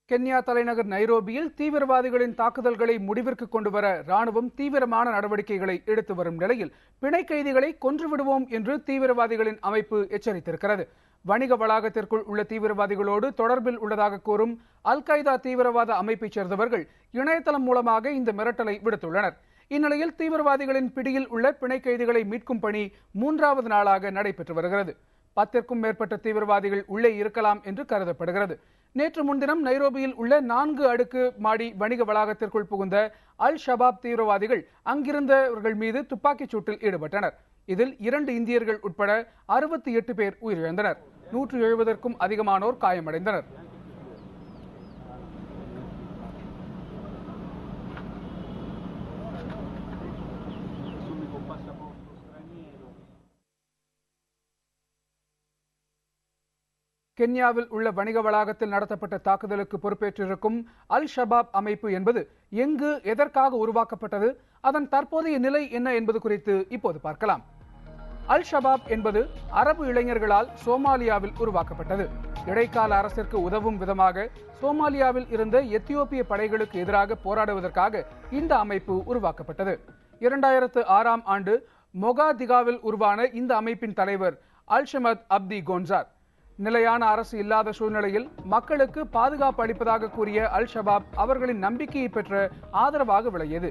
Kenya தலைநகர் நைரோபியில் தீவிரவாதிகளின் தாக்குதல்களை முடிவிற்கு கொண்டுவர ராணுவம் தீவிரமான நடவடிக்கைகளை எடுத்து வரும் நிலையில் பிணை கைதிகளை கொன்றுவிடுவோம் என்று தீவிரவாதிகளின் அமைப்பு எச்சரித்திருக்கிறது. வணிக வளாகத்திற்குள் உள்ள தீவிரவாதிகளோடு தொடர்பில் உள்ளதாக கூறும் அல்-qaeda தீவிரவாத அமைப்பைச் சேர்ந்தவர்கள் இணையதளம் மூலமாக இந்த மிரட்டலை விடுத்துள்ளனர். இந்நிலையில் தீவிரவாதிகளின் பிடியில் உள்ள பிணை கைதிகளை மீட்கும் பணி 3வது நாளாக நடைபெற்று வருகிறது. 10க்கும் மேற்பட்ட தீவிரவாதிகள் உள்ளே இருக்கலாம் என்று கருதப்படுகிறது. நேற்று முன்தினம் நைரோபியில் உள்ள 4 அடுக்கு மாடி வணிக வளாகத்திற்குள் புகுந்த அல்-ஷபாப் தீவிரவாதிகள் அங்கிருந்தவர்கள் மீது துப்பாக்கிச் சூட்டில் ஈடுபட்டனர். இதில் 2 இந்தியர்கள் உட்பட 68 பேர் உயிரிழந்தனர். 170க்கும் அதிகமானோர் காயமடைந்தனர். கென்யாவில் உள்ள வணிக வளாகத்தில் நடத்தப்பட்ட தாக்குதலுக்கு பொறுப்பேற்றிருக்கும் அல்-ஷபாப் அமைப்பு என்பது எங்கு எதற்காக உருவாக்கப்பட்டது, அதன் தற்போதைய நிலை என்ன என்பது குறித்து இப்போது பார்க்கலாம். அல்-ஷபாப் என்பது அரபு இளைஞர்களால் சோமாலியாவில் உருவாக்கப்பட்டது. இடைக்கால அரசிற்கு உதவும் விதமாக சோமாலியாவில் இருந்த எத்தியோப்பிய படைகளுக்கு எதிராக போராடுவதற்காக இந்த அமைப்பு உருவாக்கப்பட்டது. 2006ஆம் ஆண்டு மொகாதிகாவில் உருவான இந்த அமைப்பின் தலைவர் அல்-ஷமத் அப்தி கோன்சார். நிலையான அரசு இல்லாத சூழ்நிலையில் மக்களுக்கு பாதுகாப்பு அளிப்பதாக கூறிய அல்-ஷபாப் அவர்களின் நம்பிக்கையை பெற்ற ஆதரவாக விளையது.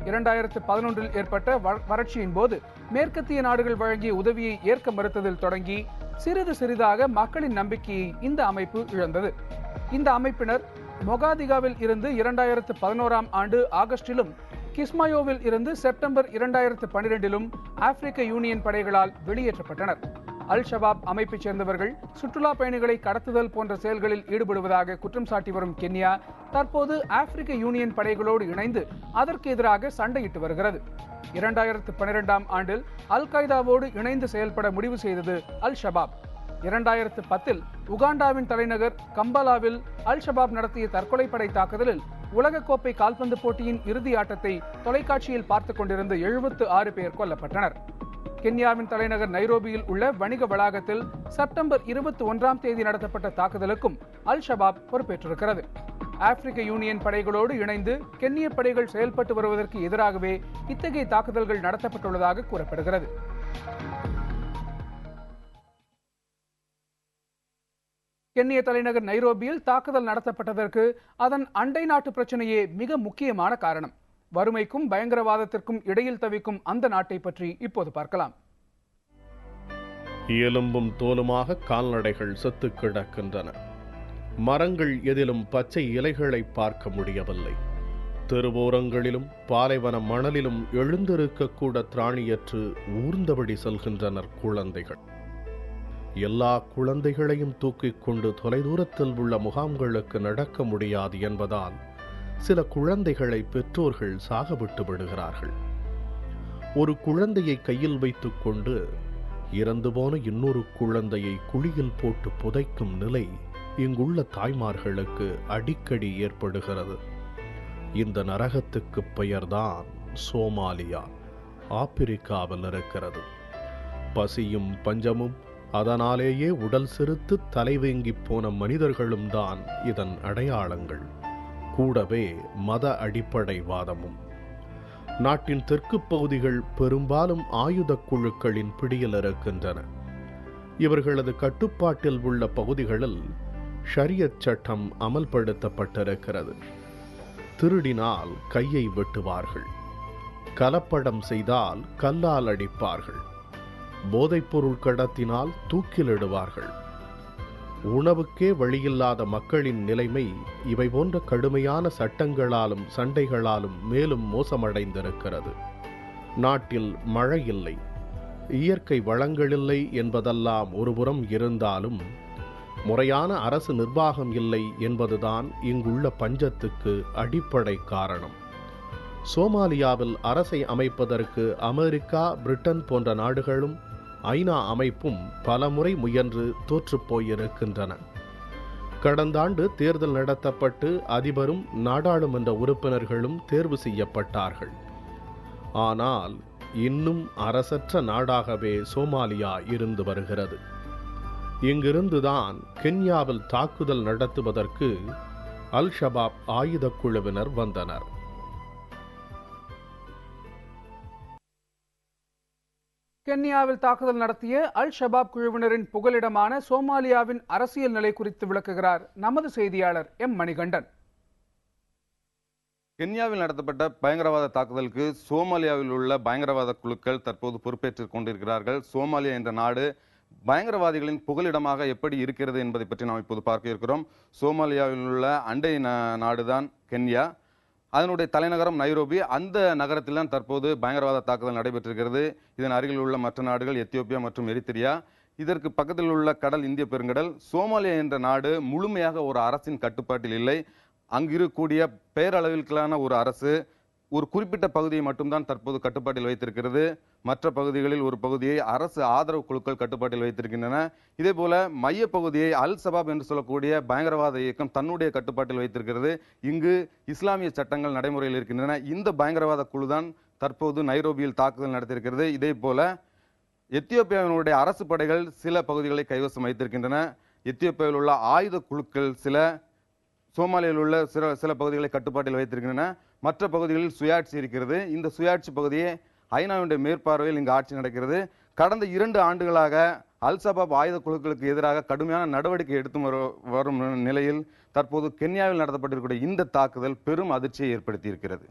2011இல் ஏற்பட்ட வறட்சியின் போது மேற்கத்திய நாடுகள் வழங்கிய உதவியை ஏற்க மறுத்ததில் தொடங்கி சிறிது சிறிதாக மக்களின் நம்பிக்கையை இந்த அமைப்பு இழந்தது. இந்த அமைப்பினர் மொகாதிகாவில் இருந்து 2011ஆம் ஆண்டு ஆகஸ்டிலும் கிஸ்மாயோவில் இருந்து செப்டம்பர் 2012இலும் ஆப்பிரிக்க யூனியன் படைகளால் வெளியேற்றப்பட்டனர். அல்-ஷபாப் அமைப்பைச் சேர்ந்தவர்கள் சுற்றுலா பயணிகளை கடத்துதல் போன்ற செயல்களில் ஈடுபடுவதாக குற்றம் சாட்டி வரும் கென்யா தற்போது ஆப்பிரிக்க யூனியன் படைகளோடு இணைந்து அதற்கு எதிராக சண்டையிட்டு வருகிறது. 2012ஆம் ஆண்டில் அல்-qaedaவோடு இணைந்து செயல்பட முடிவு செய்தது அல்-ஷபாப். 2010இல் உகாண்டாவின் தலைநகர் கம்பலாவில் அல்-ஷபாப் நடத்திய தற்கொலைப்படை தாக்குதலில் உலகக்கோப்பை கால்பந்து போட்டியின் இறுதி ஆட்டத்தை தொலைக்காட்சியில் பார்த்துக் கொண்டிருந்த 76 பேர் கொல்லப்பட்டனர். கென்யாவின் தலைநகர் நைரோபியில் உள்ள வணிக வளாகத்தில் செப்டம்பர் 21ஆம் தேதி நடத்தப்பட்ட தாக்குதலுக்கும் அல்-ஷபாப் பொறுப்பேற்றிருக்கிறது. ஆப்பிரிக்க யூனியன் படைகளோடு இணைந்து கென்ய படைகள் செயல்பட்டு வருவதற்கு எதிராகவே இத்தகைய தாக்குதல்கள் நடத்தப்பட்டுள்ளதாக கூறப்படுகிறது. கென்ய தலைநகர் நைரோபியில் தாக்குதல் நடத்தப்பட்டதற்கு அதன் அண்டை நாட்டு பிரச்சனையே மிக முக்கியமான காரணம். வறுமைக்கும் பயங்கரவாதத்திற்கும் இடையில் தவிக்கும் அந்த நாட்டை பற்றி இப்போது பார்க்கலாம். எலும்பும் தோலுமாக கால்நடைகள் செத்து கிடக்கின்றன. மரங்கள் எதிலும் பச்சை இலைகளை பார்க்க முடியவில்லை. தெருவோரங்களிலும் பாலைவன மணலிலும் எழுந்திருக்கக்கூட திராணியற்று ஊர்ந்தபடி செல்கின்றனர் குழந்தைகள். எல்லா குழந்தைகளையும் தூக்கிக் கொண்டு தொலைதூரத்தில் உள்ள முகாம்களுக்கு நடக்க முடியாது என்பதால் சில குழந்தைகளை பெற்றோர்கள் சாகவிட்டு விடுகிறார்கள். ஒரு குழந்தையை கையில் வைத்துக் கொண்டு இறந்து போன இன்னொரு குழந்தையை குழியில் போட்டு புதைக்கும் நிலை இங்குள்ள தாய்மார்களுக்கு அடிக்கடி ஏற்படுகிறது. இந்த நரகத்துக்கு பெயர்தான் சோமாலியா, ஆப்பிரிக்காவில் இருக்கிறது. பசியும் பஞ்சமும் அதனாலேயே உடல் சிறுத்து தலைவேங்கி போன மனிதர்களும் தான் இதன் அடையாளங்கள். கூடவே மத அடிப்படை வாதமும். நாட்டின் தெற்கு பகுதிகள் பெரும்பாலும் ஆயுத குழுக்களின் பிடியில் இருக்கின்றன. இவர்களது கட்டுப்பாட்டில் உள்ள பகுதிகளில் ஷரியத் சட்டம் அமல்படுத்தப்பட்டிருக்கிறது. திருடினால் கையை வெட்டுவார்கள், கலப்படம் செய்தால் கல்லால் அடிப்பார்கள், போதைப்பொருள் கடத்தினால் தூக்கிலிடுவார்கள். உணவுக்கே வழியில்லாத மக்களின் நிலைமை இவை போன்ற கடுமையான சட்டங்களாலும் சண்டைகளாலும் மேலும் மோசமடைந்திருக்கிறது. நாட்டில் மழை இல்லை, இயற்கை வளங்களில்லை என்பதெல்லாம் ஒருபுறம் இருந்தாலும் முறையான அரசு நிர்வாகம் இல்லை என்பதுதான் இங்குள்ள பஞ்சத்துக்கு அடிப்படை காரணம். சோமாலியாவில் அரசை அமைப்பதற்கு அமெரிக்கா, பிரிட்டன் போன்ற நாடுகளும் ஐநா அமைப்பும் பலமுறை முயன்று தோற்றுப் போயிருக்கின்றன. கடந்த ஆண்டு தேர்தல் நடத்தப்பட்டு அதிபரும் நாடாளுமன்ற உறுப்பினர்களும் தேர்வு செய்யப்பட்டார்கள். ஆனால் இன்னும் அரசற்ற நாடாகவே சோமாலியா இருந்து வருகிறது. இங்கிருந்துதான் கென்யாவில் தாக்குதல் நடத்துவதற்கு அல் ஷபாப் ஆயுதக் குழுவினர் வந்தனர். கென்யாவில் தாக்குதல் நடத்திய அல் ஷபாப் குழுவினரின் புகலிடமான சோமாலியாவின் அரசியல் நிலை குறித்து விளக்குகிறார் நமது செய்தியாளர் எம் மணிகண்டன். கென்யாவில் நடத்தப்பட்ட பயங்கரவாத தாக்குதலுக்கு சோமாலியாவில் உள்ள பயங்கரவாத குழுக்கள் தற்போது பொறுப்பேற்றுக் கொண்டிருக்கிறார்கள். சோமாலியா என்ற நாடு பயங்கரவாதிகளின் புகலிடமாக எப்படி இருக்கிறது என்பதை பற்றி நாம் இப்போது பார்க்க இருக்கிறோம். சோமாலியாவில் உள்ள அண்டை நாடுதான் கென்யா. அதனுடைய தலைநகரம் நைரோபி. அந்த நகரத்தில் தான் தற்போது பயங்கரவாத தாக்குதல் நடைபெற்றிருக்கிறது. இதன் அருகில் உள்ள மற்ற நாடுகள் எத்தியோப்பியா மற்றும் எரித்திரியா. இதற்கு பக்கத்தில் உள்ள கடல் இந்திய பெருங்கடல். சோமாலியா என்ற நாடு முழுமையாக ஒரு அரசின் கட்டுப்பாட்டில் இல்லை. அங்கிருக்கக்கூடிய பேரளவிலான ஒரு அரசு ஒரு குறிப்பிட்ட பகுதியை மட்டும்தான் தற்போது கட்டுப்பாட்டில் வைத்திருக்கிறது. மற்ற பகுதிகளில் ஒரு பகுதியை அரசு ஆதரவு குழுக்கள் கட்டுப்பாட்டில் வைத்திருக்கின்றன. இதே போல மைய பகுதியை அல் ஷபாப் என்று சொல்லக்கூடிய பயங்கரவாத இயக்கம் தன்னுடைய கட்டுப்பாட்டில் வைத்திருக்கிறது. இங்கு இஸ்லாமிய சட்டங்கள் நடைமுறையில் இருக்கின்றன. இந்த பயங்கரவாத குழுதான் தற்போது நைரோபியில் தாக்குதல் நடத்தியிருக்கிறது. இதே போல எத்தியோப்பியாவினுடைய அரசு படைகள் சில பகுதிகளை கைவசம் வைத்திருக்கின்றன. எத்தியோப்பியாவில் உள்ள ஆயுத குழுக்கள் சில சோமாலியாவில் உள்ள சில பகுதிகளை கட்டுப்பாட்டில் வைத்திருக்கின்றன. மற்ற பகுதிகளில் சுயாட்சி இருக்கிறது. இந்த சுயாட்சி பகுதியே ஐநாவினுடைய மேற்பார்வையில் இங்கு ஆட்சி நடக்கிறது. கடந்த 2 ஆண்டுகளாக அல் ஷபாப் ஆயுத குழுக்களுக்கு எதிராக கடுமையான நடவடிக்கை எடுத்து வரும் நிலையில் தற்போது கென்யாவில் நடத்தப்பட்டிருக்கிற இந்த தாக்குதல் பெரும் அதிர்ச்சியை ஏற்படுத்தி இருக்கிறது.